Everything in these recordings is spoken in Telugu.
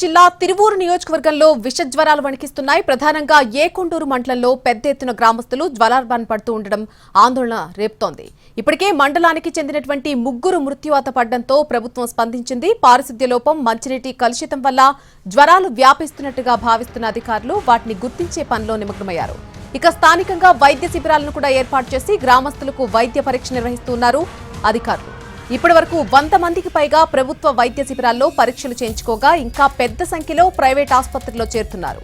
జిల్లా తిరువూరు నియోజకవర్గంలో విష జ్వరాలు వణికిస్తున్నాయి. ప్రధానంగా ఏకొండూరు మండలంలో పెద్ద ఎత్తున గ్రామస్తులు జ్వరాల పడుతూ ఉండడం ఆందోళన రేపుతోంది. ఇప్పటికే మండలానికి చెందినటువంటి 3 మృత్యువాత పడడంతో ప్రభుత్వం స్పందించింది. పారిశుద్ధ్య లోపం, మంచినీటి కలుషితం వల్ల జ్వరాలు వ్యాపిస్తున్నట్టుగా భావిస్తున్న అధికారులు వాటిని గుర్తించే పనిలో నిమగ్నమయ్యారు. ఇక స్థానికంగా వైద్య శిబిరాలను కూడా ఏర్పాటు చేసి గ్రామస్తులకు వైద్య పరీక్ష నిర్వహిస్తున్నారు అధికారులు. ఇప్పటి వరకు 100 మందికి పైగా ప్రభుత్వ వైద్య శిబిరాల్లో పరీక్షలు చేయించుకోగా ఇంకా పెద్ద సంఖ్యలో ప్రైవేట్ ఆసుపత్రుల్లో చేరుతున్నారు.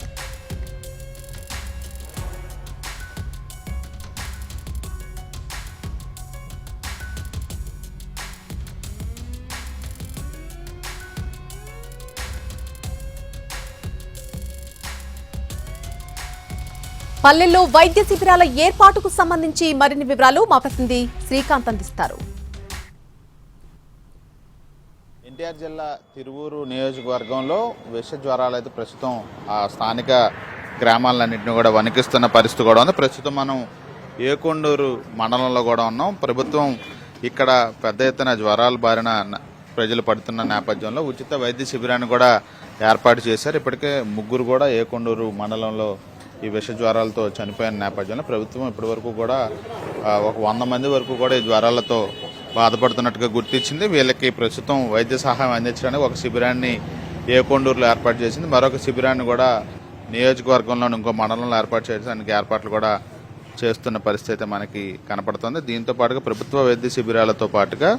పల్లెల్లో వైద్య శిబిరాల ఏర్పాటుకు సంబంధించి మరిన్ని వివరాలు మా ప్రతినిధి శ్రీకాంత్ అందిస్తారు. ఎన్టీఆర్ జిల్లా తిరువూరు నియోజకవర్గంలో విష జ్వరాలు అయితే ప్రస్తుతం ఆ స్థానిక గ్రామాలన్నింటినీ కూడా వణికిస్తున్న పరిస్థితి కూడా ఉంది. ప్రస్తుతం మనం ఏకొండూరు మండలంలో కూడా ఉన్నాం. ప్రభుత్వం ఇక్కడ పెద్ద ఎత్తున జ్వరాల బారిన ప్రజలు పడుతున్న నేపథ్యంలో ఉచిత వైద్య శిబిరాన్ని కూడా ఏర్పాటు చేశారు. ఇప్పటికే 3 కూడా ఏకొండూరు మండలంలో ఈ విష జ్వరాలతో చనిపోయిన నేపథ్యంలో ప్రభుత్వం ఇప్పటి వరకు కూడా ఒక 100 మంది వరకు కూడా ఈ జ్వరాలతో బాధపడుతున్నట్టుగా గుర్తించింది. వీళ్ళకి ప్రస్తుతం వైద్య సహాయం అందించడానికి ఒక శిబిరాన్ని ఏకొండూరులో ఏర్పాటు చేసింది. మరొక శిబిరాన్ని కూడా నియోజకవర్గంలోని ఇంకో మండలంలో ఏర్పాటు చేయడానికి ఏర్పాట్లు కూడా చేస్తున్న పరిస్థితి మనకి కనపడుతుంది. దీంతో పాటుగా ప్రభుత్వ వైద్య శిబిరాలతో పాటుగా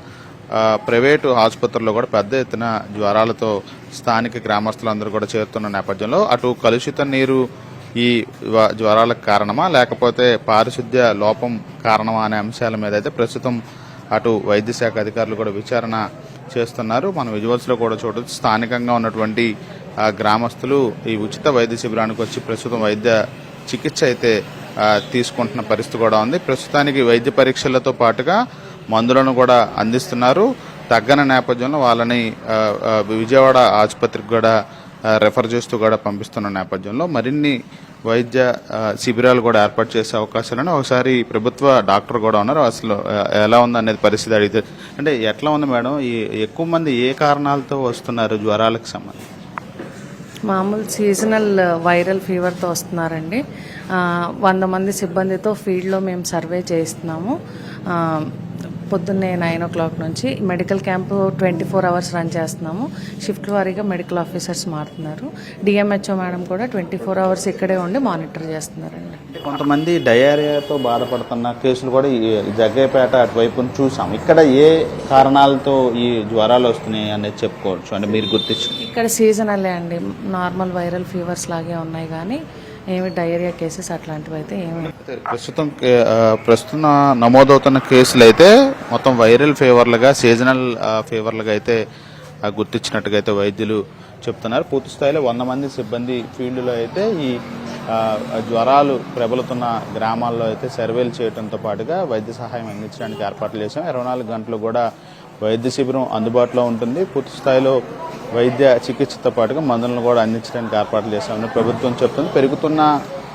ప్రైవేటు ఆసుపత్రుల్లో కూడా పెద్ద ఎత్తున జ్వరాలతో స్థానిక గ్రామస్తులందరూ కూడా చేరుతున్న నేపథ్యంలో అటు కలుషిత నీరు ఈ జ్వరాలకు కారణమా లేకపోతే పారిశుద్ధ్య లోపం కారణమా అనే అంశాల మీద అయితే ప్రస్తుతం అటు వైద్య శాఖ అధికారులు కూడా విచారణ చేస్తున్నారు. మనం విజువల్స్లో కూడా చూడవచ్చు. స్థానికంగా ఉన్నటువంటి గ్రామస్తులు ఈ ఉచిత వైద్య శిబిరానికి వచ్చి ప్రస్తుతం వైద్య చికిత్స అయితే తీసుకుంటున్న పరిస్థితి కూడా ఉంది. ప్రస్తుతానికి వైద్య పరీక్షలతో పాటుగా మందులను కూడా అందిస్తున్నారు. తగ్గని నేపథ్యంలో వాళ్ళని విజయవాడ ఆసుపత్రికి కూడా రెఫర్ చేస్తూ కూడా పంపిస్తున్న నేపథ్యంలో మరిన్ని వైద్య శిబిరాలు కూడా ఏర్పాటు చేసే అవకాశాలని ఒకసారి ప్రభుత్వ డాక్టర్ కూడా ఉన్నారు. అసలు ఎలా ఉంది అనేది పరిస్థితి అడిగితే అంటే ఎట్లా ఉంది మేడం? ఈ ఎక్కువ మంది ఏ కారణాలతో వస్తున్నారు జ్వరాలకు సంబంధించి? మామూలు సీజనల్ వైరల్ ఫీవర్తో వస్తున్నారండి. 100 మంది సిబ్బందితో ఫీల్డ్లో మేము సర్వే చేస్తున్నాము. పొద్దున్నే 9 o'clock నుంచి మెడికల్ క్యాంపు 24 hours రన్ చేస్తున్నాము. షిఫ్ట్ వారీగా మెడికల్ ఆఫీసర్స్ మారుతున్నారు. డిఎంహెచ్ఓ మేడం కూడా 24 hours ఇక్కడే ఉండి మానిటర్ చేస్తున్నారండి. కొంతమంది డయేరియాతో బాధపడుతున్న కేసులు కూడా జగ్గయ్యపేట అటువైపు చూసాం. ఇక్కడ ఏ కారణాలతో ఈ జ్వరాలు వస్తున్నాయి అనేది చెప్పుకోవచ్చు అంటే మీరు గుర్తించారు? ఇక్కడ సీజనల్లే అండి, నార్మల్ వైరల్ ఫీవర్స్ లాగే ఉన్నాయి కానీ ఏమి డయేరియా కేసెస్ అట్లాంటివి అయితే ఏమి. ప్రస్తుతం నమోదవుతున్న కేసులు అయితే మొత్తం వైరల్ ఫీవర్లుగా, సీజనల్ ఫీవర్లుగా అయితే గుర్తించినట్టుగా అయితే వైద్యులు చెప్తున్నారు. పూర్తి స్థాయిలో 100 మంది సిబ్బంది ఫీల్డ్లో అయితే ఈ జ్వరాలు ప్రబలుతున్న గ్రామాల్లో అయితే సర్వేలు చేయడంతో పాటుగా వైద్య సహాయం అందించడానికి ఏర్పాట్లు చేశాం. 24 గంటలు కూడా వైద్య శిబిరం అందుబాటులో ఉంటుంది. పూర్తి స్థాయిలో వైద్య చికిత్సతో పాటుగా మందులను కూడా అందించడానికి ఏర్పాట్లు చేశామని ప్రభుత్వం చెప్తుంది. పెరుగుతున్న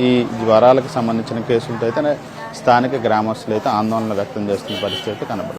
ఈ జ్వరాలకు సంబంధించిన కేసులతో అయితే స్థానిక గ్రామస్తులు అయితే ఆందోళన వ్యక్తం చేస్తున్న పరిస్థితి అయితే కనబడుతుంది.